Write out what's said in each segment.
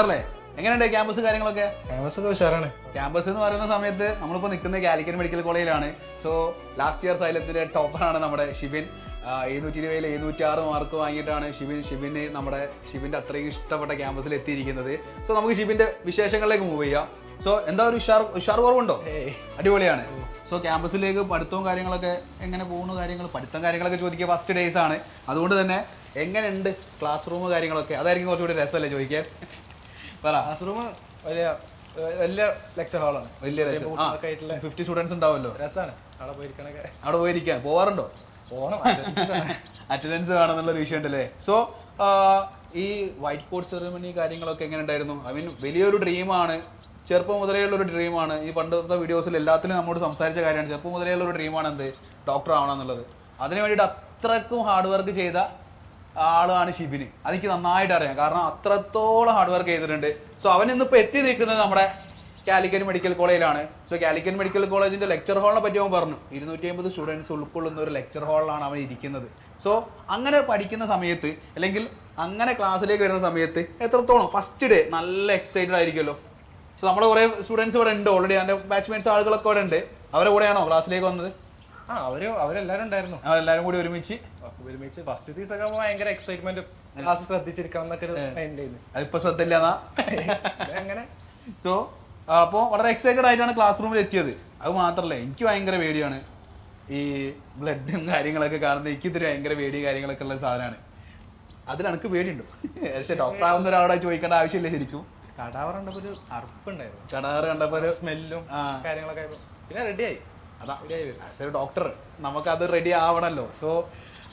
ഉഷാറല്ലേ? എങ്ങനെയുണ്ട് ക്യാമ്പസ് കാര്യങ്ങളൊക്കെ? ക്യാമ്പസ് ഉഷാറാണ്. ക്യാമ്പസ് എന്ന് പറയുന്ന സമയത്ത് നമ്മളിപ്പോൾ നിൽക്കുന്ന കാലിക്കറ്റ് മെഡിക്കൽ കോളേജിലാണ്. സോ ലാസ്റ്റ് ഇയർ സൈലത്തിന്റെ ടോപ്പറാണ് നമ്മുടെ ഷിബിൻ. 720 706 മാർക്ക് വാങ്ങിയിട്ടാണ് ഷിബിന് ഷിബിന്റെ അത്രയും ഇഷ്ടപ്പെട്ട ക്യാമ്പസിൽ എത്തിയിരിക്കുന്നത്. സോ നമുക്ക് ഷിബിന്റെ വിശേഷങ്ങളിലേക്ക് മൂവ് ചെയ്യാം. സോ എന്താ ഒരു ഉഷാർ കുറവുണ്ടോ? അടിപൊളിയാണ്. സോ ക്യാമ്പസിലേക്ക് പഠിത്തവും കാര്യങ്ങളൊക്കെ എങ്ങനെ പോകുന്നു? പഠിത്തം കാര്യങ്ങളൊക്കെ ചോദിക്കുക ഫസ്റ്റ് ഡേയ്സ് ആണ്. അതുകൊണ്ട് തന്നെ എങ്ങനെയുണ്ട് ക്ലാസ് റൂം കാര്യങ്ങളൊക്കെ? അതായിരിക്കും കുറച്ചുകൂടി രസമല്ലേ ചോദിക്കാൻ? പറ. ക്ലാസ് റൂം വലിയ ലെക്ചർ ഹാളാണ്. വലിയ 50 സ്റ്റുഡൻസ് ഉണ്ടാവുമല്ലോ. രസമാണ് അവിടെ പോയിരിക്കാൻ. പോവാറുണ്ടോ? പോകണം. അറ്റൻഡൻസ് വേണമെന്നുള്ളൊരു വിഷയം ഉണ്ടല്ലേ. സോ ഈ വൈറ്റ് ബോർഡ് സെറിമണി കാര്യങ്ങളൊക്കെ എങ്ങനെ ഉണ്ടായിരുന്നു? ഐ മീൻ വലിയൊരു ഡ്രീമാണ്, ചെറുപ്പം മുതലേ ഉള്ളൊരു ഡ്രീമാണ്. ഈ പണ്ടത്തെ വീഡിയോസിൽ എല്ലാത്തിലും നമ്മോട് സംസാരിച്ച കാര്യമാണ്. ചെറുപ്പം മുതലേ ഉള്ളൊരു ഡ്രീമാണ് എന്ത്, ഡോക്ടർ ആവണം എന്നുള്ളത്. അതിനു വേണ്ടിയിട്ട് അത്രക്കും ഹാർഡ് വർക്ക് ചെയ്ത ആളാണ് ഷിബിന്. അതെനിക്ക് നന്നായിട്ട് അറിയാം, കാരണം അത്രത്തോളം ഹാർഡ് വർക്ക് ചെയ്തിട്ടുണ്ട്. സോ അവൻ ഇന്നിപ്പോൾ എത്തി നിൽക്കുന്നത് നമ്മുടെ കാലിക്കറ്റ് മെഡിക്കൽ കോളേജിലാണ്. സോ കാലിക്കറ്റ് മെഡിക്കൽ കോളേജിന്റെ ലെക്ചർ ഹാളിനെ പറ്റി അവൻ പറഞ്ഞു. 250 സ്റ്റുഡൻസ് ഉൾക്കൊള്ളുന്ന ഒരു ലെക്ചർ ഹാളിലാണ് അവൻ ഇരിക്കുന്നത്. സോ അങ്ങനെ പഠിക്കുന്ന സമയത്ത്, അല്ലെങ്കിൽ അങ്ങനെ ക്ലാസ്സിലേക്ക് വരുന്ന സമയത്ത് എത്രത്തോളം ഫസ്റ്റ് ഡേ നല്ല എക്സൈറ്റഡ് ആയിരിക്കുമല്ലോ. സോ നമ്മുടെ കുറേ സ്റ്റുഡൻസ് ഇവിടെ ഉണ്ട് ഓൾറെഡി. എൻ്റെ ബാച്ച്മേറ്റ്സ് ആളുകളൊക്കെ ഇവിടെ ഉണ്ട്. അവരുടെ കൂടെയാണോ ക്ലാസ്സിലേക്ക് വന്നത്? അവരെല്ലാവരും ഉണ്ടായിരുന്നു. അവരെല്ലാവരും കൂടി ഒരുമിച്ച് ഫസ്റ്റ് ദിവസമൊക്കെ ഭയങ്കര എക്സൈറ്റ്മെന്റ്, ക്ലാസ് ശ്രദ്ധിച്ചിരിക്കണം എന്നൊക്കെ അതിപ്പോ ശ്രദ്ധയില്ല അങ്ങനെ. സോ അപ്പോൾ വളരെ എക്സൈറ്റഡ് ആയിട്ടാണ് ക്ലാസ് റൂമിൽ എത്തിയത്. അത് മാത്രമല്ല, എനിക്ക് ഭയങ്കര പേടിയാണ് ഈ ബ്ലഡും കാര്യങ്ങളൊക്കെ കാണുന്നത്. എനിക്ക് ഇത്തിരി ഭയങ്കര പേടിയും കാര്യങ്ങളൊക്കെ ഉള്ള സാധനമാണ്. അതിൽ എനിക്ക് പേടിയുണ്ടോ? പക്ഷെ ഡോക്ടർ ആവുന്ന ഒരാളെ ചോദിക്കേണ്ട ആവശ്യമില്ല. ശരിക്കും കടാവർ കണ്ടപ്പോൾ ഒരു അർപ്പുണ്ടായിരുന്നു. കടാവർ കണ്ടപ്പോൾ ഒരു സ്മെല്ലും കാര്യങ്ങളൊക്കെ പിന്നെ റെഡിയായി. അതാ ആസ് എ ഡോക്ടർ നമുക്കത് റെഡി ആവണല്ലോ. സോ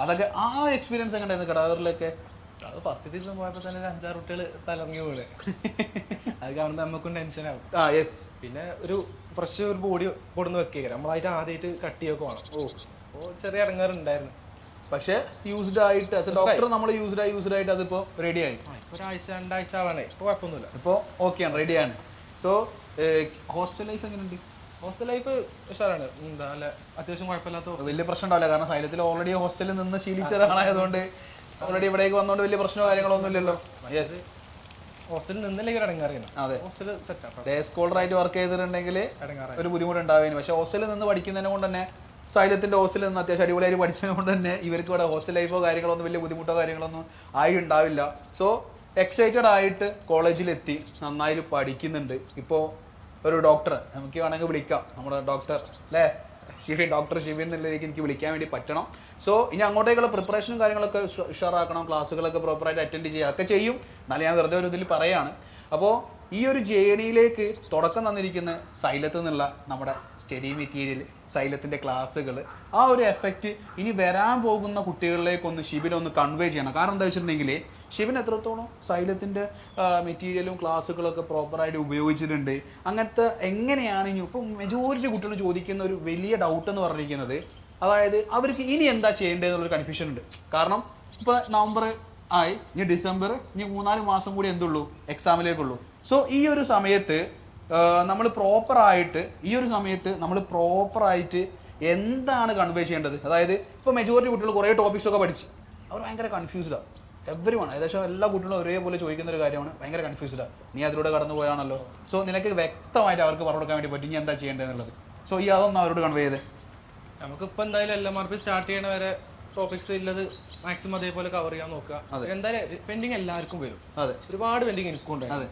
അതൊക്കെ ആ എക്സ്പീരിയൻസ് എങ്ങനെ ഉണ്ടായിരുന്നു കടാവറിലൊക്കെ? അത് ഫസ്റ്റ് ദിവസം പോയപ്പോൾ തന്നെ ഒരു 5-6 കുട്ടികൾ തലങ്ങി വീണ്. അത് കാണുമ്പോൾ നമുക്കും ടെൻഷനാവും. പിന്നെ ഒരു ഫ്രഷ് ഒരു ബോഡി കൊടുന്ന് വെക്കുക, നമ്മളായിട്ട് ആദ്യമായിട്ട് കട്ട് ചെയ്യൊക്കെ വേണം. അപ്പോൾ ചെറിയ ഇടങ്ങാറുണ്ടായിരുന്നു. പക്ഷെ യൂസ്ഡ് ആയിട്ട് ഡോക്ടർ നമ്മൾ യൂസ്ഡ് ആയിട്ട് അതിപ്പോൾ റെഡിയായി. ഇപ്പോൾ 1-2 ആഴ്ച ആവാനേ ഇപ്പോൾ കുഴപ്പമൊന്നുമില്ല. ഇപ്പോൾ ഓക്കെയാണ്, റെഡിയാണ്. സോ ഹോസ്റ്റൽ ലൈഫ് എങ്ങനെയുണ്ട്? ഹോസ്റ്റൽ ലൈഫ് ഉഷാറാണ്. എന്താ അല്ല, അത്യാവശ്യം കുഴപ്പമില്ലാത്ത വലിയ പ്രശ്നം ഉണ്ടാവില്ല. കാരണം സൈലത്തിൽ ഓൾറെഡി ഹോസ്റ്റലിൽ നിന്ന് ശീലിച്ച ഒരാളായതുകൊണ്ട് ഓൾറെഡി ഇവിടേക്ക് വന്നതുകൊണ്ട് വലിയ പ്രശ്നമോ കാര്യങ്ങളൊന്നും ഇല്ലല്ലോ. യെസ്, ഹോസ്റ്റലിൽ നിന്നില്ലെങ്കിൽ ഇടങ്ങാറിയാണ്. അതെ, ഹോസ്റ്റൽ സെറ്റാണ്. ഡേ സ്കോളറായിട്ട് വർക്ക് ചെയ്തിട്ടുണ്ടെങ്കിൽ ഒരു ബുദ്ധിമുട്ടുണ്ടാവുന്നു. പക്ഷേ ഹോസ്റ്റലിൽ നിന്ന് പഠിക്കുന്നതിനെ കൊണ്ട് തന്നെ, സൈലത്തിന്റെ ഹോസ്റ്റലിൽ നിന്ന് അത്യാവശ്യം അടിപൊളിയായിട്ട് പഠിച്ചത് കൊണ്ട് തന്നെ ഇവർക്ക് ഇവിടെ ഹോസ്റ്റൽ ലൈഫോ കാര്യങ്ങളൊന്നും വലിയ ബുദ്ധിമുട്ടോ കാര്യങ്ങളൊന്നും ആയി ഉണ്ടാവില്ല. സോ എക്സൈറ്റഡ് ആയിട്ട് കോളേജിലെത്തി, നന്നായി പഠിക്കുന്നുണ്ട്. ഇപ്പോൾ ഒരു ഡോക്ടർ നമുക്ക് വേണമെങ്കിൽ വിളിക്കാം, നമ്മുടെ ഡോക്ടർ അല്ലേ, ഡോക്ടർ ഷിബിൻ എന്നുള്ളതിലേക്ക് എനിക്ക് വിളിക്കാൻ വേണ്ടി പറ്റണം. സോ ഇനി അങ്ങോട്ടേക്കുള്ള പ്രിപ്പറേഷനും കാര്യങ്ങളൊക്കെ ഉഷാറാക്കണം, ക്ലാസ്സുകളൊക്കെ പ്രോപ്പറായിട്ട് അറ്റൻഡ് ചെയ്യുക ഒക്കെ ചെയ്യും. എന്നാലും ഞാൻ വെറുതെ ഒരു ഇതിൽ പറയാണ്. അപ്പോൾ ഈ ഒരു ജേണിയിലേക്ക് തുടക്കം തന്നിരിക്കുന്ന സൈലത്ത് എന്നുള്ള നമ്മുടെ സ്റ്റഡി മെറ്റീരിയൽ, സൈലത്തിൻ്റെ ക്ലാസ്സുകൾ, ആ ഒരു എഫക്റ്റ് ഇനി വരാൻ പോകുന്ന കുട്ടികളിലേക്കൊന്ന് ഷിബിനൊന്ന് കൺവേ ചെയ്യണം. കാരണം എന്താ വെച്ചിട്ടുണ്ടെങ്കിൽ ഷിബിൻ എത്രത്തോളം സൈലത്തിൻ്റെ മെറ്റീരിയലും ക്ലാസ്സുകളൊക്കെ പ്രോപ്പറായിട്ട് ഉപയോഗിച്ചിട്ടുണ്ട്, അങ്ങനത്തെ എങ്ങനെയാണ് ഇനി ഇപ്പോൾ മെജോറിറ്റി കുട്ടികൾ ചോദിക്കുന്ന ഒരു വലിയ ഡൗട്ട് എന്ന് പറഞ്ഞിരിക്കുന്നത്, അതായത് അവർക്ക് ഇനി എന്താ ചെയ്യേണ്ടതെന്നുള്ളൊരു കൺഫ്യൂഷൻ ഉണ്ട്. കാരണം ഇപ്പോൾ നവംബർ ആയി, ഇനി ഡിസംബർ, ഇനി 3-4 മാസം കൂടി എന്തുള്ളൂ, എക്സാമിലേക്കുള്ളൂ. സോ ഈ ഒരു സമയത്ത് നമ്മൾ പ്രോപ്പറായിട്ട് എന്താണ് കൺവേ ചെയ്യേണ്ടത്? അതായത് ഇപ്പോൾ മെജോറിറ്റി കുട്ടികൾ കുറേ ടോപ്പിക്സൊക്കെ പഠിച്ച് അവർ ഭയങ്കര കൺഫ്യൂസ്ഡാണ്. എവരിവൺ, ഏകദേശം എല്ലാ കുട്ടികളും ഒരേപോലെ ചോദിക്കുന്ന ഒരു കാര്യമാണ്, ഭയങ്കര കൺഫ്യൂസ്ഡാണ്. നീ അതിലൂടെ കടന്നു പോയാണല്ലോ. സോ നിനക്ക് വ്യക്തമായിട്ട് അവർക്ക് പറഞ്ഞു കൊടുക്കാൻ വേണ്ടി പറ്റും ഇനി എന്താ ചെയ്യേണ്ടതെന്നുള്ളത്. സോ ഈ അതൊന്നും അവരോട് കൺവേ ചെയ്തേ. നമുക്കിപ്പോൾ എന്തായാലും LMRP സ്റ്റാർട്ട് ചെയ്യണ വരെ ടോപ്പിക്സ് ഉള്ളത് മാക്സിമം അതേപോലെ കവർ ചെയ്യാൻ നോക്കുക. എന്തായാലും പെൻഡിങ് എല്ലാവർക്കും വരും. അതെ, ഒരുപാട് പെൻഡിങ് എനിക്കും ഉണ്ട്. അതെ,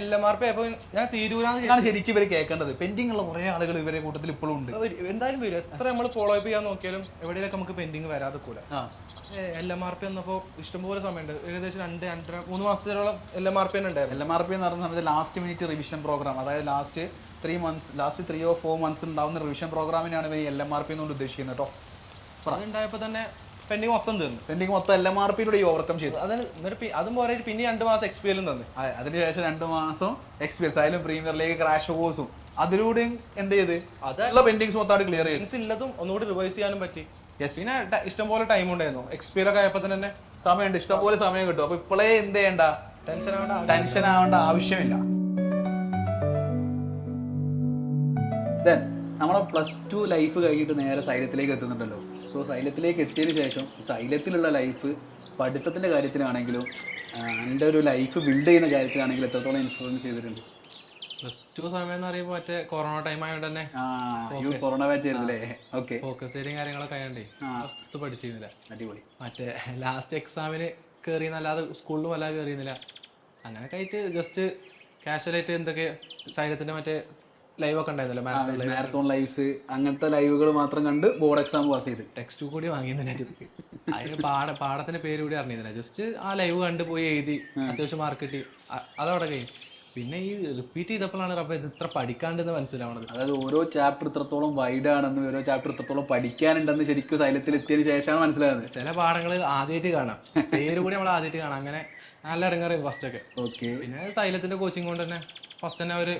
LMRP ആയപ്പോൾ ഞാൻ തീരൂരാണ് ശരിക്കും ഇവർ കേൾക്കേണ്ടത്. പെൻഡിങ് ഉള്ള കുറേ ആളുകൾ ഇവരെ കൂട്ടത്തിൽ ഇപ്പോഴും ഉണ്ട്. എന്തായാലും വരും. എത്ര നമ്മൾ ഫോളോ അപ്പ് ചെയ്യാൻ നോക്കിയാലും എവിടെയൊക്കെ നമുക്ക് പെൻഡിങ് വരാതെ കൂല. LMRP വന്നപ്പോൾ ഇഷ്ടംപോലെ സമയമുണ്ട്. ഏകദേശം 2-3 മാസത്തിലോളം LMRP തന്നെ ഉണ്ടായിരുന്നു. LMRP എന്ന് പറയുന്ന സമയത്ത് ലാസ്റ്റ് മിനിറ്റ് റിവിഷൻ പ്രോഗ്രാം, അതായത് ലാസ്റ്റ് 3 or 4 months ഉണ്ടാവുന്ന റിവിഷൻ പ്രോഗ്രാമിനാണ് ഈ LMRP എന്നുകൊണ്ട് ഉദ്ദേശിക്കുന്നത് കേട്ടോ. അതുണ്ടായപ്പോൾ തന്നെ പെൻഡിങ് മൊത്തം തീർന്നു. പെൻഡിങ് മൊത്തം LMRPയിലൂടെ ഓവർകം ചെയ്തു. അതും പോരെ പിന്നെ 2 മാസം എക്സ്പീരിയൻസ് തന്നു. അതിനുശേഷം 2 മാസം എക്സ്പീരിയൻസ് ആയാലും പ്രീമിയർ ലീഗ് ക്രാഷ് കോഴ്സും അതിലൂടെയും എന്ത് ചെയ്ത് അതുള്ള പെൻഡിങ്സ് മൊത്തമായിട്ട് ക്ലിയർ ചെയ്തു. ഇല്ലതും ഒന്നുകൂടി റിവൈസ് ചെയ്യാനും പറ്റി. പിന്നെ ഇഷ്ടംപോലെ ടൈം ഉണ്ടായിരുന്നു. എക്സ്പീരിയൻ ഒക്കെ ആയപ്പോൾ തന്നെ സമയമുണ്ട്, ഇഷ്ടംപോലെ സമയം കിട്ടും. അപ്പൊ ഇപ്പോഴേ എന്ത് ചെയ്യണ്ട, ടെൻഷൻ ആവേണ്ട ആവശ്യമില്ല. നമ്മുടെ +2 ലൈഫ് കഴിഞ്ഞിട്ട് നേരെ സൈലത്തിലേക്ക് എത്തുന്നുണ്ടല്ലോ. സോ സോ സൈലത്തിലേക്ക് എത്തിയതിന് ശേഷം സൈലത്തിലുള്ള ലൈഫ് പഠിത്തത്തിൻ്റെ കാര്യത്തിലാണെങ്കിലും എൻ്റെ ഒരു ലൈഫ് ബിൽഡ് ചെയ്യുന്ന കാര്യത്തിലാണെങ്കിലും എത്രത്തോളം ഇൻഫ്ലുവൻസ് ചെയ്തിട്ടുണ്ട്? +2 സമയം എന്ന് പറയുമ്പോൾ മറ്റേ കൊറോണ ടൈം ആയതുകൊണ്ട് തന്നെ കൊറോണ ബാച്ച് ആയിരുന്നല്ലേ? ഓക്കെ, ഫോക്കസ് ഏരിയയും കാര്യങ്ങളൊക്കെ ആയതുകൊണ്ടേ ഫസ്റ്റ് പഠിച്ചിരുന്നില്ല. അടിപൊളി. മറ്റേ ലാസ്റ്റ് എക്സാമിന് കയറിയെന്നല്ലാതെ സ്കൂളിലും അല്ലാതെ കയറിയുന്നില്ല. അങ്ങനെയൊക്കെ ആയിട്ട് ജസ്റ്റ് കാഷ്വലായിട്ട് എന്തൊക്കെ സൈലത്തിൻ്റെ മറ്റേ ലൈവൊക്കെ ഉണ്ടായിരുന്നല്ലോ, മാരത്തോൺ ലൈവ്സ്, അങ്ങനത്തെ ലൈവുകൾ മാത്രം കണ്ട് ബോർഡ് എക്സാം പാസ് ചെയ്ത്. ടെക്സ്റ്റ് കൂടി വാങ്ങിയിരുന്നില്ല. അതിന് പാടത്തിന്റെ പേര് കൂടി അറിഞ്ഞിരുന്നില്ല. ജസ്റ്റ് ആ ലൈവ് കണ്ട് പോയി എഴുതി അത്യാവശ്യം മാർക്ക് കിട്ടി, അതവിടെ കഴിഞ്ഞു. പിന്നെ ഈ റിപ്പീറ്റ് ചെയ്തപ്പോഴാണ് റബ്ബേ ഇത് ഇത്ര പഠിക്കാണ്ടെന്ന് മനസ്സിലാവണത്. അതായത് ഓരോ ചാപ്റ്റർ ഇത്രത്തോളം വൈഡ് ആണെന്ന്, ഓരോ ചാപ്റ്റർ ഇത്രത്തോളം പഠിക്കാനുണ്ടെന്ന് ശരിക്കും സൈലത്തിൽ എത്തിയതിന് ശേഷമാണ് മനസ്സിലാകുന്നത്. ചില പാഠങ്ങൾ ആദ്യമായിട്ട് കാണാം, പേര് കൂടി നമ്മൾ ആദ്യമായിട്ട് കാണാം. അങ്ങനെ നല്ല ഇടങ്ങാറായിരുന്നു ഫസ്റ്റ് ഒക്കെ. ഓക്കെ. പിന്നെ സൈലത്തിന്റെ കോച്ചിങ് കൊണ്ട് തന്നെ ഫസ്റ്റ് തന്നെ ഒരു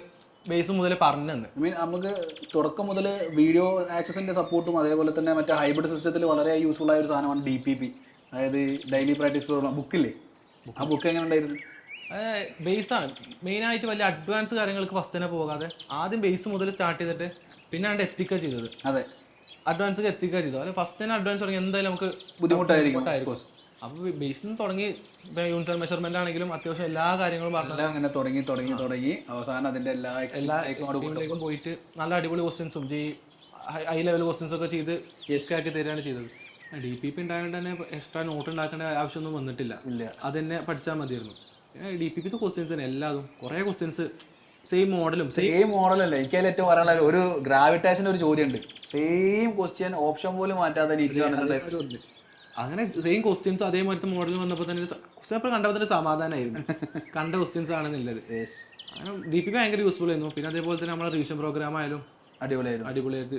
ബേസ് മുതൽ പറഞ്ഞു തന്നെ. ഐ മീൻ നമുക്ക് തുടക്കം മുതൽ വീഡിയോ ആക്സസിന്റെ സപ്പോർട്ടും അതേപോലെ തന്നെ മറ്റേ ഹൈബ്രിഡ് സിസ്റ്റത്തിൽ വളരെ യൂസ്ഫുൾ ആയ ഒരു സാധനമാണ് DPP, അതായത് ഡെയിലി പ്രാക്ടീസ് പ്രോഗ്രാം. ബുക്കില്ലേ, ആ ബുക്ക് എങ്ങനെ ഉണ്ടായിരുന്നു? ബേസാണ് മെയിനായിട്ട്. വലിയ അഡ്വാൻസ് കാര്യങ്ങൾക്ക് ഫസ്റ്റ് തന്നെ പോകാതെ ആദ്യം ബേസ് മുതൽ സ്റ്റാർട്ട് ചെയ്തിട്ട് പിന്നെ അവിടെ എത്തിക്കുക ചെയ്തത്. അതെ, അഡ്വാൻസ് എത്തിക്കുക ചെയ്തു. അല്ലെ ഫസ്റ്റ് തന്നെ അഡ്വാൻസ് തുടങ്ങി എന്തായാലും നമുക്ക് ബുദ്ധിമുട്ടായിരിക്കും. അപ്പോൾ ബേസിൽ നിന്ന് തുടങ്ങി യൂണിറ്റ് മെഷർമെന്റ് ആണെങ്കിലും അത്യാവശ്യം എല്ലാ കാര്യങ്ങളും പറഞ്ഞു അങ്ങനെ തുടങ്ങി അവസാനം അതിന്റെ എല്ലാത്തിലേക്കും പോയിട്ട് നല്ല അടിപൊളി ക്വസ്റ്റ്യൻസും ഹൈ ലെവൽ ക്വസ്റ്റ്യൻസ് ഒക്കെ ചെയ്ത് ആക്കി തരികയാണ് ചെയ്തത്. DPP ഉണ്ടായതുകൊണ്ട് തന്നെ എക്സ്ട്രാ നോട്ട് ഉണ്ടാക്കേണ്ട ആവശ്യമൊന്നും വന്നിട്ടില്ല. അത് തന്നെ പഠിച്ചാൽ മതിയായിരുന്നു. DPP ക്വസ്റ്റ്യൻസ് തന്നെ എല്ലാതും കുറേ ക്വസ്റ്റ്യൻസ് സെയിം മോഡലല്ലേ. എനിക്ക് അതിൽ ഏറ്റവും പറയാനുള്ള ഒരു ഗ്രാവിറ്റേഷൻ്റെ ഒരു ചോദ്യം ഉണ്ട്. സെയിം ക്വസ്റ്റ്യൻ ഓപ്ഷൻ പോലും മാറ്റാതെ എനിക്ക് വന്നിട്ടുണ്ട്. അങ്ങനെ സെയിം ക്വസ്റ്റ്യൻസ് അതേമാതിരത്തെ മോഡൽ വന്നപ്പോൾ തന്നെ ക്വസ്റ്റ്യൻ പേപ്പർ കണ്ടപ്പോൾ തന്നെ സമാധാനമായിരുന്നു, കണ്ട ക്വസ്റ്റ്യൻസ് ആണെന്നുള്ളത്. അങ്ങനെ DPP ഭയങ്കര യൂസ്ഫുൾ ആയിരുന്നു. പിന്നെ അതേപോലെ തന്നെ നമ്മുടെ റിവിഷൻ പ്രോഗ്രാം ആയാലും അടിപൊളിയായിട്ട്.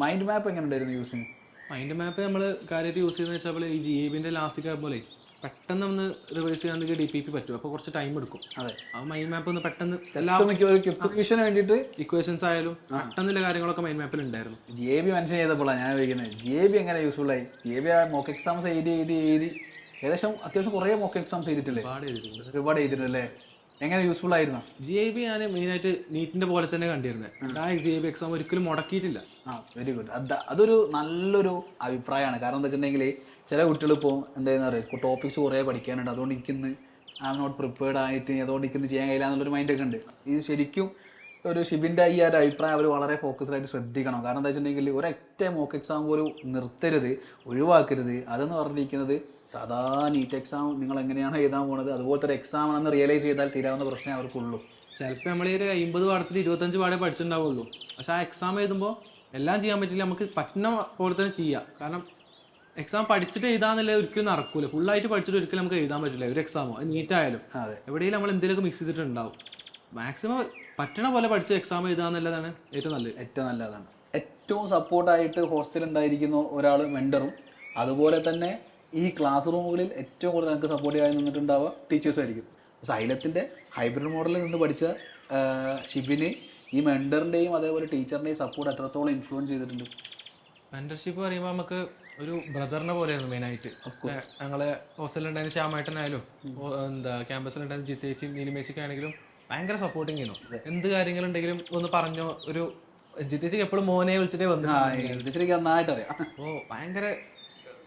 മൈൻഡ് മാപ്പ് എങ്ങനെ ഉണ്ടായിരുന്നു യൂസിങ്? മൈൻഡ് മാപ്പ് നമ്മൾ കാര്യമായിട്ട് യൂസ് ചെയ്യുന്നത് വെച്ചാൽ ഈ GABന്റെ ലാസ്റ്റ് ആകുമ്പോൾ പെട്ടെന്ന് ഒന്ന് റിവൈസ് ചെയ്യാൻ DPP പറ്റും. അപ്പോൾ കുറച്ച് ടൈം എടുക്കും. അതെ, ആ മൈൻഡ് മാപ്പ് ഒന്ന് പെട്ടെന്ന് വേണ്ടിയിട്ട് ഇക്വേഷൻസ് ആയാലും പെട്ടെന്നുള്ള കാര്യങ്ങളൊക്കെ മൈൻഡ് മാപ്പിൽ ഉണ്ടായിരുന്നു. GAB മെൻഷൻ ചെയ്തപ്പോഴാണ് ഞാൻ ചോദിക്കുന്നത്, GAB എങ്ങനെ യൂസ്ഫുൾ ആയി? GAB മോക്ക് എക്സാംസ് എഴുതി ഏകദേശം അത്യാവശ്യം കുറേ മോക്ക് എക്സാംസ് ചെയ്തിട്ടില്ലേ? ഒരുപാട് ചെയ്തിട്ടല്ലേ? എങ്ങനെ യൂസ്ഫുൾ ആയിരുന്നു? GAB ഞാൻ മെയിനായിട്ട് നീറ്റിന്റെ പോലെ തന്നെ കണ്ടിരുന്നത്. ആ GAB എക്സാം ഒരിക്കലും മുടക്കിയിട്ടില്ല. Very good. അതൊരു നല്ലൊരു അഭിപ്രായമാണ്. കാരണം എന്താ വെച്ചിട്ടുണ്ടെങ്കിൽ ചില കുട്ടികൾ ഇപ്പോൾ എന്താണെന്ന് പറയുക, ടോപ്പിക്സ് കുറേ പഠിക്കാനുണ്ട്, അതുകൊണ്ട് എനിക്കിന്ന് ഐ ആം നോട്ട് പ്രിപ്പയർഡ് ആയിട്ട് അതുകൊണ്ട് എനിക്കിന്ന് ചെയ്യാൻ കഴിയില്ല എന്നുള്ളൊരു മൈൻഡൊക്കെ ഉണ്ട്. ഇത് ശരിക്കും ഒരു ഷിബിൻ്റെ ഈ ഒരു അഭിപ്രായം അവർ വളരെ ഫോക്കസ്ഡ് ആയിട്ട് ശ്രദ്ധിക്കണം. കാരണം എന്താ വെച്ചിട്ടുണ്ടെങ്കിൽ ഒരൊറ്റ മോക്ക് എക്സാം പോലും നിർത്തരുത്, ഒഴിവാക്കരുത്. അതെന്ന് പറഞ്ഞിരിക്കുന്നത് സാധാ നീറ്റ് എക്സാം നിങ്ങൾ എങ്ങനെയാണോ എഴുതാൻ പോകുന്നത് അതുപോലത്തെ ഒരു എക്സാം ആണെന്ന് റിയലൈസ് ചെയ്താൽ തീരാവുന്ന പ്രശ്നമേ അവർക്കുള്ളൂ. ചിലപ്പോൾ നമ്മൾ ഒരു 50 പാഠത്തിൽ 25 പാഠേ പഠിച്ചിട്ടുണ്ടാവുള്ളൂ. പക്ഷെ ആ എക്സാം എഴുതുമ്പോൾ എല്ലാം ചെയ്യാൻ പറ്റില്ല. നമുക്ക് പറ്റുന്ന പോലെ തന്നെ ചെയ്യാം. കാരണം എക്സാം പഠിച്ചിട്ട് എഴുതാന്നല്ലേ ഒരിക്കലും നടക്കൂല. ഫുള്ളായിട്ട് പഠിച്ചിട്ട് ഒരിക്കലും നമുക്ക് എഴുതാൻ പറ്റില്ല ഒരു എക്സാമോ. അത് നീറ്റായാലും എവിടെയെങ്കിലും നമ്മൾ എന്തെങ്കിലുമൊക്കെ മിക്സ് ചെയ്തിട്ടുണ്ടാവും. മാക്സിമം പറ്റണ പോലെ പഠിച്ച് എക്സാം എഴുതാന്നുള്ളതാണ് ഏറ്റവും നല്ലതാണ്. ഏറ്റവും സപ്പോർട്ടായിട്ട് ഹോസ്റ്റലിൽ ഉണ്ടായിരിക്കുന്ന ഒരാൾ മെൻറ്ററും അതുപോലെ തന്നെ ഈ ക്ലാസ് റൂമുകളിൽ ഏറ്റവും കൂടുതൽ നമുക്ക് സപ്പോർട്ട് ചെയ്യാൻ നിന്നിട്ടുണ്ടാവുക ടീച്ചേഴ്സ് ആയിരിക്കും. സൈലത്തിൻ്റെ ഹൈബ്രിഡ് മോഡലിൽ നിന്ന് പഠിച്ച ഷിബിന് ഈ മെൻറ്ററിൻ്റെയും അതേപോലെ ടീച്ചറിൻ്റെയും സപ്പോർട്ട് എത്രത്തോളം ഇൻഫ്ലുവൻസ് ചെയ്തിട്ടുണ്ട്? മെൻറ്റർഷിപ്പ് പറയുമ്പോൾ നമുക്ക് ഒരു ബ്രദറിനെ പോലെയായിരുന്നു മെയിനായിട്ട്. ഞങ്ങളെ ഹോസ്റ്റലിലുണ്ടായിരുന്ന ശ്യാമായിട്ടനായാലും ക്യാമ്പസിലുണ്ടായിരുന്ന ജിത്തേച്ചി നീലിമേച്ചിക്ക് ആണെങ്കിലും ഭയങ്കര സപ്പോർട്ടിങ് ചെയ്യുന്നു. എന്ത് കാര്യങ്ങളുണ്ടെങ്കിലും ഒന്ന് പറഞ്ഞോ. ഒരു ജിത്തേച്ചിക്ക് എപ്പോഴും മോനെ വിളിച്ചിട്ടേ വന്നു. നന്നായിട്ട് അറിയാം. അപ്പോൾ ഭയങ്കര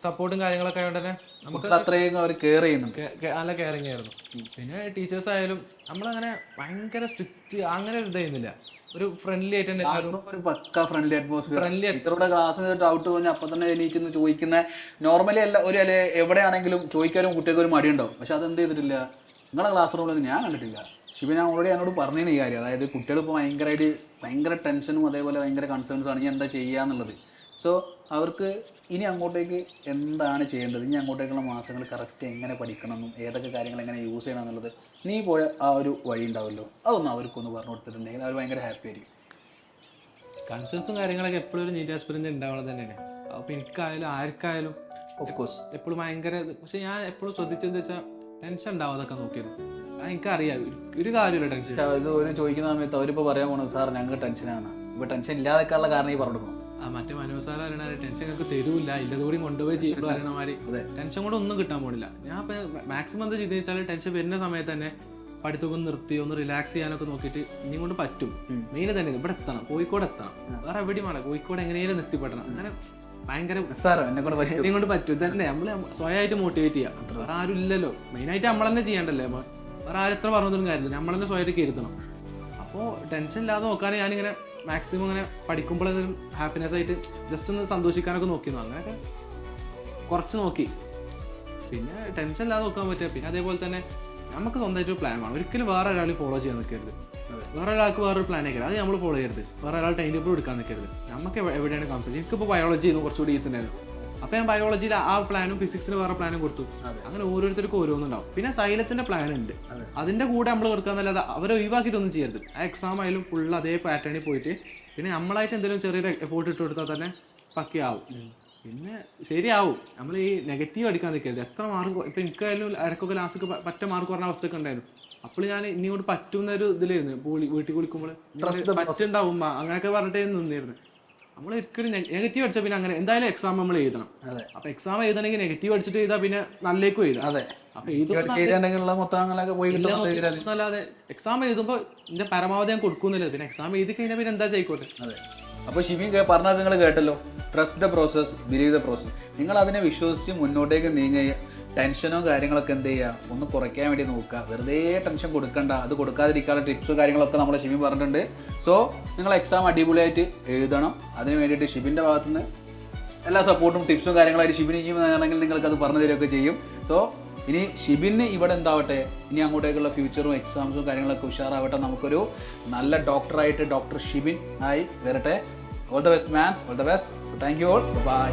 സപ്പോർട്ടും കാര്യങ്ങളൊക്കെ ആയതുകൊണ്ട് തന്നെ നമുക്ക് അത്രയും അവർ കെയർ ചെയ്യുന്നുണ്ട്. നല്ല കെയറിങ് ആയിരുന്നു. പിന്നെ ടീച്ചേഴ്സ് ആയാലും നമ്മളങ്ങനെ ഭയങ്കര സ്ട്രിക്റ്റ് അങ്ങനെ ഒരു ഇതായിരുന്നില്ല. ഒരു ഫ്രണ്ട്ലി ആയിട്ട് തന്നെ, ഒരു പക്ക ഫ്രണ്ട്ലി അറ്റ്മോസ്ഫിയർ. ടീച്ചറുടെ ക്ലാസ്സിൽ ഡൗട്ട് തോന്നി അപ്പം തന്നെ എണീച്ചെന്ന് ചോദിക്കുന്ന നോർമലി അല്ല. ഒരു ചോദിക്കാനും കുട്ടികൾക്ക് ഒരു മടിയുണ്ടാവും. പക്ഷെ അതെന്ത് ചെയ്തിട്ടില്ല, നിങ്ങളെ ക്ലാസ് റൂമിൽ ഞാൻ കണ്ടിട്ടില്ല. ഷിബി ഞാൻ ഓൾറെഡി എന്നോട് പറഞ്ഞിരുന്നു ഈ കാര്യം. അതായത് കുട്ടികളിപ്പോൾ ഭയങ്കര ടെൻഷനും അതേപോലെ ഭയങ്കര കൺസേൺസാണ് ഇനി എന്താ ചെയ്യുക എന്നുള്ളത്. സോ അവർക്ക് ഇനി അങ്ങോട്ടേക്ക് എന്താണ് ചെയ്യേണ്ടത്, ഇനി അങ്ങോട്ടേക്കുള്ള മാസങ്ങൾ കറക്റ്റ് എങ്ങനെ പഠിക്കണമെന്നും ഏതൊക്കെ കാര്യങ്ങൾ എങ്ങനെ യൂസ് ചെയ്യണം എന്നുള്ളത് നീ പോയ ആ ഒരു വഴി ഉണ്ടാവുമല്ലോ, അതൊന്നും അവർക്കൊന്ന് പറഞ്ഞു കൊടുത്തിട്ടുണ്ടെങ്കിൽ അവർ ഭയങ്കര ഹാപ്പി ആയിരിക്കും. കൺസേൺസും കാര്യങ്ങളൊക്കെ എപ്പോഴും ഒരു നീറ്റ് എക്സ്പീരിയൻസ് ഉണ്ടാവുന്നത് തന്നെയാണ്. അപ്പോൾ എനിക്കായാലും ആർക്കായാലും ഓഫ് കോഴ്സ് എപ്പോഴും ഭയങ്കര. പക്ഷെ ഞാൻ എപ്പോഴും ശ്രദ്ധിച്ചതെന്ന് വെച്ചാൽ ടെൻഷൻ ഉണ്ടാവാതൊക്കെ നോക്കിയിരുന്നു. എനിക്കറിയാം ഒരു കാര്യമില്ല ടെൻഷൻ. ഇത് ഒരു ചോദിക്കുന്ന സമയത്ത് അവരിപ്പോൾ പറയാൻ പോകണം, സാർ ഞങ്ങൾക്ക് ടെൻഷനാണ്. ഇപ്പോൾ ടെൻഷൻ ഇല്ലാതെക്കാനുള്ള കാരണം ഈ പറഞ്ഞു. മറ്റേ മനോസാരം അറിയണ ടെൻഷൻ ഞങ്ങൾക്ക് തരൂല്ല, ഇല്ലതോടെ കൊണ്ടുപോയി ചെയ്യുമ്പോൾ അറിയണമാതിരി ടെൻഷൻ കൂടെ ഒന്നും കിട്ടാൻ പോണില്ല. ഞാൻ ഇപ്പം മാക്സിമം എന്താ ചെയ്തെന്ന് വെച്ചാൽ ടെൻഷൻ വരുന്ന സമയത്ത് തന്നെ പഠിത്തമൊക്കെ നിർത്തി ഒന്ന് റിലാക്സ് ചെയ്യാനൊക്കെ നോക്കിയിട്ട് ഇനി കൊണ്ട് പറ്റും. മെയിൻ തന്നെ ഇവിടെ എത്തണം, കോഴിക്കോട് എത്തണം, വേറെ എവിടെയും വേണം, കോഴിക്കോട് എങ്ങനെയും എത്തിപ്പെടണം. അങ്ങനെ ഭയങ്കര സാറോ എന്നെ കൊണ്ട് എന്നെ കൊണ്ട് പറ്റും. ഇതന്നെ നമ്മൾ സ്വയമായിട്ട് മോട്ടിവേറ്റ് ചെയ്യാം. വേറെ ആരും ഇല്ലല്ലോ, മെയിനായിട്ട് നമ്മൾ തന്നെ ചെയ്യണ്ടല്ലേ. വേറെ ആരും എത്ര പറഞ്ഞൊന്നും കാര്യമില്ല, നമ്മൾ തന്നെ സ്വയമായിട്ട് കരുതണം. അപ്പോൾ ടെൻഷൻ ഇല്ലാതെ നോക്കാൻ ഞാനിങ്ങനെ മാക്സിമം ഇങ്ങനെ പഠിക്കുമ്പോൾ ഹാപ്പിനെസ് ആയിട്ട് ജസ്റ്റ് ഒന്ന് സന്തോഷിക്കാനൊക്കെ നോക്കിയിരുന്നു. അങ്ങനെയൊക്കെ കുറച്ച് നോക്കി. പിന്നെ ടെൻഷൻ ഇല്ലാതെ നോക്കാൻ പറ്റുക. പിന്നെ അതേപോലെ തന്നെ നമുക്ക് സ്വന്തമായിട്ട് ഒരു പ്ലാൻ വേണം. ഒരിക്കലും വേറെ ഒരാൾ ഫോളോ ചെയ്യാൻ നിൽക്കരുത്. വേറെ ഒരാൾക്ക് വേറൊരു പ്ലാൻ ആക്കരുത്, അത് നമ്മൾ ഫോളോ ചെയ്യരുത്. വേറെ ഒരാൾ ടൈം ടേബിൾ എടുക്കാൻ നിൽക്കരുത്. നമുക്ക് എവിടെയാണ് കോൺഫിഡൻസ്. എനിക്കിപ്പോൾ ബയോളജി ചെയ്യുന്നു കുറച്ചുകൂടി ഈസി ഉണ്ടായിരുന്നു. അപ്പോൾ ഞാൻ ബയോളജിയിൽ ആ പ്ലാനും ഫിസിക്സിന് വേറെ പ്ലാനും കൊടുത്തു. അങ്ങനെ ഓരോരുത്തർക്കും ഓരോന്നുണ്ടാവും. പിന്നെ സൈലത്തിന്റെ പ്ലാൻ ഉണ്ട്, അതിന്റെ കൂടെ നമ്മൾ കൊടുക്കാന്നല്ലാതെ അവരെ ഒഴിവാക്കിയിട്ടൊന്നും ചെയ്യരുത്. ആ എക്സാം ആയാലും ഫുൾ അതേ പാറ്റേണിൽ പോയിട്ട് പിന്നെ നമ്മളായിട്ട് എന്തെങ്കിലും ചെറിയൊരു എഫോർട്ട് ഇട്ട് കൊടുത്താൽ തന്നെ പക്കയാവും. പിന്നെ ശരിയാവും. നമ്മൾ ഈ നെഗറ്റീവ് അടിക്കാൻ നിൽക്കരുത്. എത്ര മാർക്ക് ഇപ്പം എനിക്കായാലും ഇടയ്ക്കൊക്കെ ലാസ്റ്റ് പറ്റ മാർക്ക് പറഞ്ഞ അവസ്ഥയൊക്കെ ഉണ്ടായിരുന്നു. അപ്പോൾ ഞാൻ ഇനിയോട് പറ്റുന്ന ഒരു ഇതിലായിരുന്നു. വീട്ടിൽ കുളിക്കുമ്പോൾ പറ്റുണ്ടാവും അങ്ങനെയൊക്കെ പറഞ്ഞിട്ടേ നിന്നിരുന്നു. നമ്മൾ ഒരിക്കലും നെഗറ്റീവ് അടിച്ചാൽ പിന്നെ അങ്ങനെ എന്തായാലും എക്സാം നമ്മൾ എഴുതണം. അപ്പൊ എക്സാം എഴുതണമെങ്കിൽ നെഗറ്റീവ് അടിച്ചിട്ട് ചെയ്താൽ പിന്നെ നല്ലേക്കും എഴുതാം. അപ്പൊ അല്ലാതെ എക്സാം എഴുതുമ്പോൾ ഇതിന്റെ പരമാവധി ഞാൻ കൊടുക്കുന്നില്ല. പിന്നെ എക്സാം എഴുതി കഴിഞ്ഞാൽ പിന്നെ എന്താ ചെയ്യിക്കോട്ടെ. അപ്പോൾ ഷിബിൻ പറഞ്ഞാൽ നിങ്ങൾ കേട്ടല്ലോ, trust the process, believe the process. നിങ്ങൾ അതിനെ വിശ്വസിച്ച് മുന്നോട്ടേക്ക് നീങ്ങുക. ടെൻഷനോ കാര്യങ്ങളൊക്കെ എന്ത് ചെയ്യുക, ഒന്ന് കുറയ്ക്കാൻ വേണ്ടി നോക്കുക. വെറുതെ ടെൻഷൻ കൊടുക്കണ്ട. അത് കൊടുക്കാതിരിക്കാനുള്ള ടിപ്സോ കാര്യങ്ങളൊക്കെ നമ്മുടെ ഷിബിൻ പറഞ്ഞിട്ടുണ്ട്. സോ നിങ്ങൾ എക്സാം അടിപൊളിയായിട്ട് എഴുതണം. അതിന് വേണ്ടിയിട്ട് ഷിബിൻ്റെ ഭാഗത്തുനിന്ന് എല്ലാ സപ്പോർട്ടും ടിപ്സും കാര്യങ്ങളായിട്ട് ഷിബിൻ ഇനിയും വേണമെങ്കിൽ നിങ്ങൾക്കത് പറഞ്ഞു തരികയൊക്കെ ചെയ്യും. സോ ഇനി ഷിബിന് ഇവിടെ എന്താവട്ടെ, ഇനി അങ്ങോട്ടേക്കുള്ള ഫ്യൂച്ചറും എക്സാംസും കാര്യങ്ങളൊക്കെ ഉഷാറാവട്ടെ. നമുക്കൊരു നല്ല ഡോക്ടറായിട്ട് ഡോക്ടർ ഷിബിൻ ആയി വരട്ടെ. All the best man, all the best. Thank you all. By.